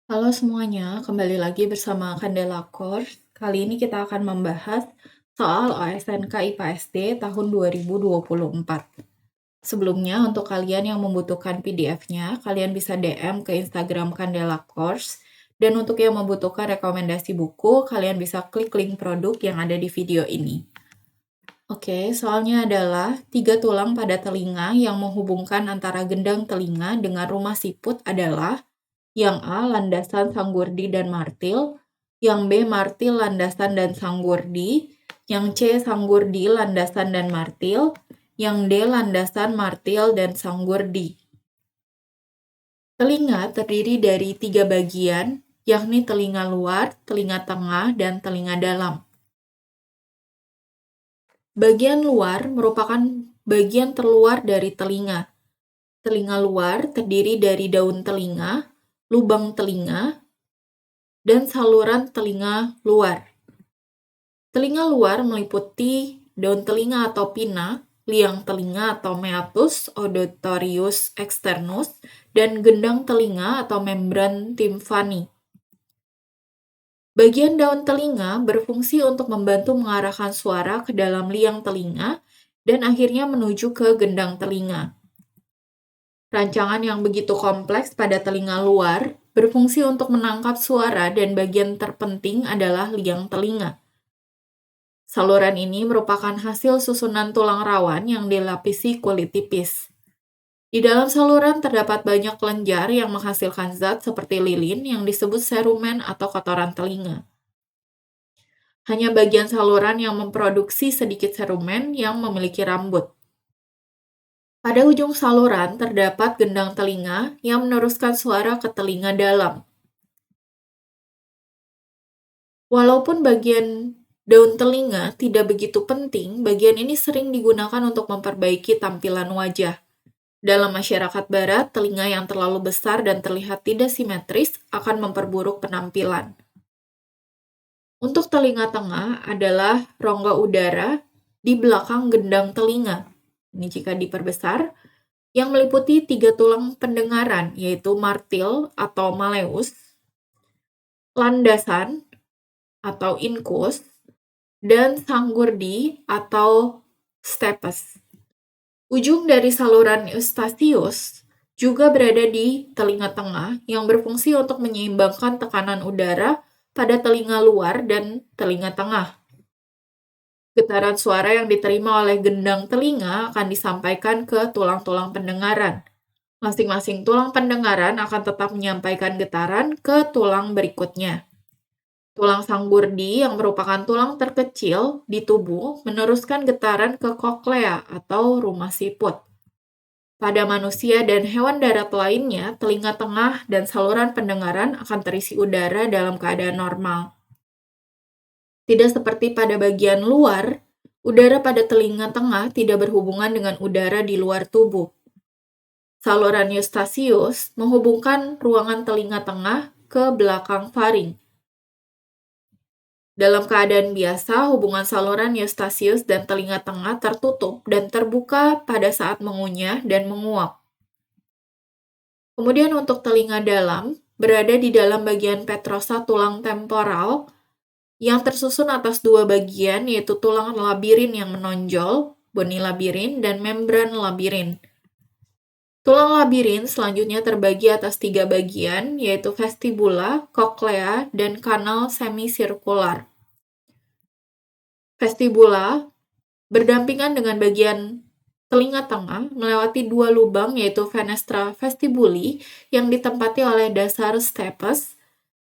Halo semuanya, kembali lagi bersama Candela Course. Kali ini kita akan membahas soal OSNK IPA SD tahun 2024. Sebelumnya, untuk kalian yang membutuhkan PDF-nya, kalian bisa DM ke Instagram Candela Course. Dan untuk yang membutuhkan rekomendasi buku, kalian bisa klik link produk yang ada di video ini. Oke, soalnya adalah 3 tulang pada telinga yang menghubungkan antara gendang telinga dengan rumah siput adalah yang A, landasan sanggurdi dan martil, yang B, martil, landasan dan sanggurdi, yang C, sanggurdi, landasan dan martil, yang D, landasan, martil, dan sanggurdi. Telinga terdiri dari 3 bagian, yakni telinga luar, telinga tengah, dan telinga dalam. Bagian luar merupakan bagian terluar dari telinga. Telinga luar terdiri dari daun telinga, lubang telinga, dan saluran telinga luar. Telinga luar meliputi daun telinga atau pinna, liang telinga atau meatus auditorius externus, dan gendang telinga atau membran timpani. Bagian daun telinga berfungsi untuk membantu mengarahkan suara ke dalam liang telinga dan akhirnya menuju ke gendang telinga. Rancangan yang begitu kompleks pada telinga luar berfungsi untuk menangkap suara dan bagian terpenting adalah liang telinga. Saluran ini merupakan hasil susunan tulang rawan yang dilapisi kulit tipis. Di dalam saluran terdapat banyak kelenjar yang menghasilkan zat seperti lilin yang disebut serumen atau kotoran telinga. Hanya bagian saluran yang memproduksi sedikit serumen yang memiliki rambut. Pada ujung saluran terdapat gendang telinga yang meneruskan suara ke telinga dalam. Walaupun bagian daun telinga tidak begitu penting, bagian ini sering digunakan untuk memperbaiki tampilan wajah. Dalam masyarakat barat, telinga yang terlalu besar dan terlihat tidak simetris akan memperburuk penampilan. Untuk telinga tengah adalah rongga udara di belakang gendang telinga. Ini jika diperbesar, yang meliputi 3 tulang pendengaran, yaitu martil atau malleus, landasan atau incus, dan sanggurdi atau stapes. Ujung dari saluran eustachius juga berada di telinga tengah yang berfungsi untuk menyeimbangkan tekanan udara pada telinga luar dan telinga tengah. Getaran suara yang diterima oleh gendang telinga akan disampaikan ke tulang-tulang pendengaran. Masing-masing tulang pendengaran akan tetap menyampaikan getaran ke tulang berikutnya. Tulang sanggurdi yang merupakan tulang terkecil di tubuh meneruskan getaran ke koklea atau rumah siput. Pada manusia dan hewan darat lainnya, telinga tengah dan saluran pendengaran akan terisi udara dalam keadaan normal. Tidak seperti pada bagian luar, udara pada telinga tengah tidak berhubungan dengan udara di luar tubuh. Saluran eustachius menghubungkan ruangan telinga tengah ke belakang faring. Dalam keadaan biasa, hubungan saluran eustachius dan telinga tengah tertutup dan terbuka pada saat mengunyah dan menguap. Kemudian untuk telinga dalam, berada di dalam bagian petrosa tulang temporal yang tersusun atas 2 bagian, yaitu tulang labirin yang menonjol, boni labirin, dan membran labirin. Tulang labirin selanjutnya terbagi atas 3 bagian, yaitu vestibula, koklea, dan kanal semisirkular. Vestibula berdampingan dengan bagian telinga tengah melewati 2 lubang, yaitu fenestra vestibuli yang ditempati oleh dasar stapes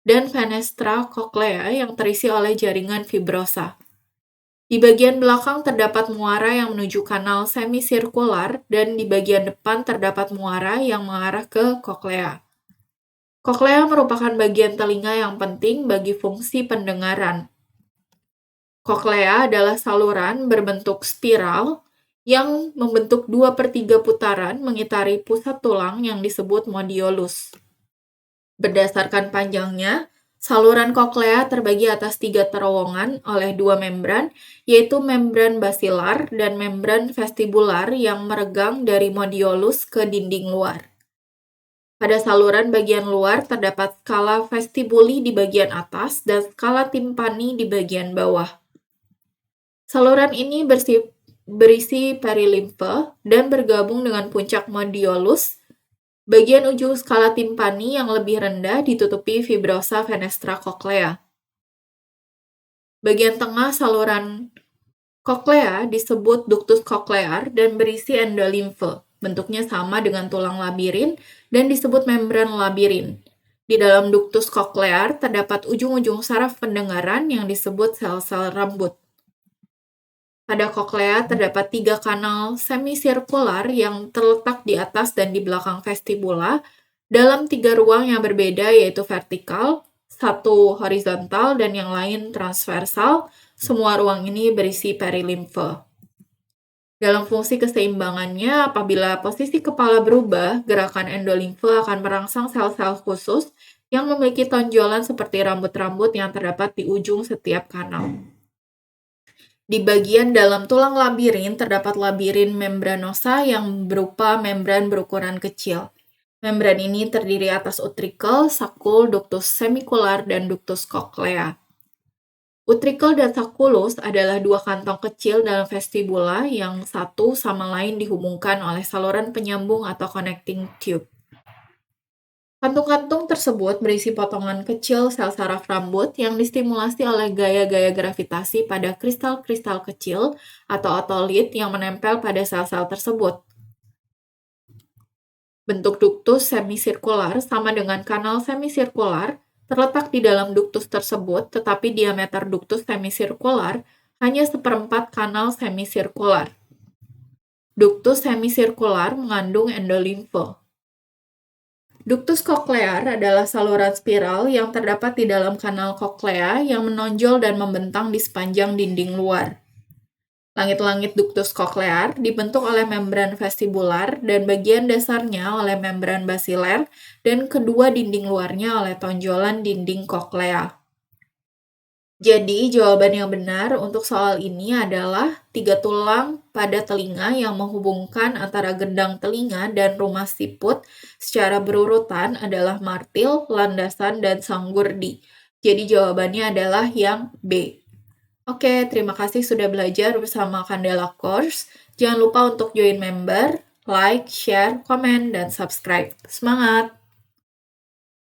dan fenestra koklea yang terisi oleh jaringan fibrosa. Di bagian belakang terdapat muara yang menuju kanal semisirkular dan di bagian depan terdapat muara yang mengarah ke koklea. Koklea merupakan bagian telinga yang penting bagi fungsi pendengaran. Koklea adalah saluran berbentuk spiral yang membentuk 2/3 putaran mengitari pusat tulang yang disebut modiolus. Berdasarkan panjangnya, saluran koklea terbagi atas 3 terowongan oleh 2 membran, yaitu membran basilar dan membran vestibular yang meregang dari modiolus ke dinding luar. Pada saluran bagian luar terdapat skala vestibuli di bagian atas dan skala timpani di bagian bawah. Saluran ini berisi perilimfe dan bergabung dengan puncak mediolus. Bagian ujung skala timpani yang lebih rendah ditutupi fibrosa fenestra cochlea. Bagian tengah saluran koklea disebut ductus cochlear dan berisi endolimfe. Bentuknya sama dengan tulang labirin dan disebut membran labirin. Di dalam ductus cochlear terdapat ujung-ujung saraf pendengaran yang disebut sel-sel rambut. Pada koklea terdapat 3 kanal semisirkular yang terletak di atas dan di belakang vestibula dalam 3 ruang yang berbeda, yaitu vertikal, satu horizontal, dan yang lain transversal. Semua ruang ini berisi perilimfe. Dalam fungsi keseimbangannya, apabila posisi kepala berubah, gerakan endolimfe akan merangsang sel-sel khusus yang memiliki tonjolan seperti rambut-rambut yang terdapat di ujung setiap kanal. Di bagian dalam tulang labirin terdapat labirin membranosa yang berupa membran berukuran kecil. Membran ini terdiri atas utrikel, sakul, ductus semicular, dan ductus cochlea. Utrikel dan sakulus adalah 2 kantong kecil dalam vestibula yang satu sama lain dihubungkan oleh saluran penyambung atau connecting tube. Kantung-kantung tersebut berisi potongan kecil sel saraf rambut yang distimulasi oleh gaya-gaya gravitasi pada kristal-kristal kecil atau otolit yang menempel pada sel-sel tersebut. Bentuk ductus semisirkular sama dengan kanal semisirkular terletak di dalam ductus tersebut, tetapi diameter ductus semisirkular hanya seperempat kanal semisirkular. Ductus semisirkular mengandung endolimfe. Ductus cochlear adalah saluran spiral yang terdapat di dalam kanal koklea yang menonjol dan membentang di sepanjang dinding luar. Langit-langit ductus cochlear dibentuk oleh membran vestibular dan bagian dasarnya oleh membran basiler dan kedua dinding luarnya oleh tonjolan dinding koklea. Jadi, jawaban yang benar untuk soal ini adalah 3 tulang pada telinga yang menghubungkan antara gendang telinga dan rumah siput secara berurutan adalah martil, landasan, dan sanggurdi. Jadi, jawabannya adalah yang B. Oke, terima kasih sudah belajar bersama Candela Course. Jangan lupa untuk join member, like, share, komen, dan subscribe. Semangat!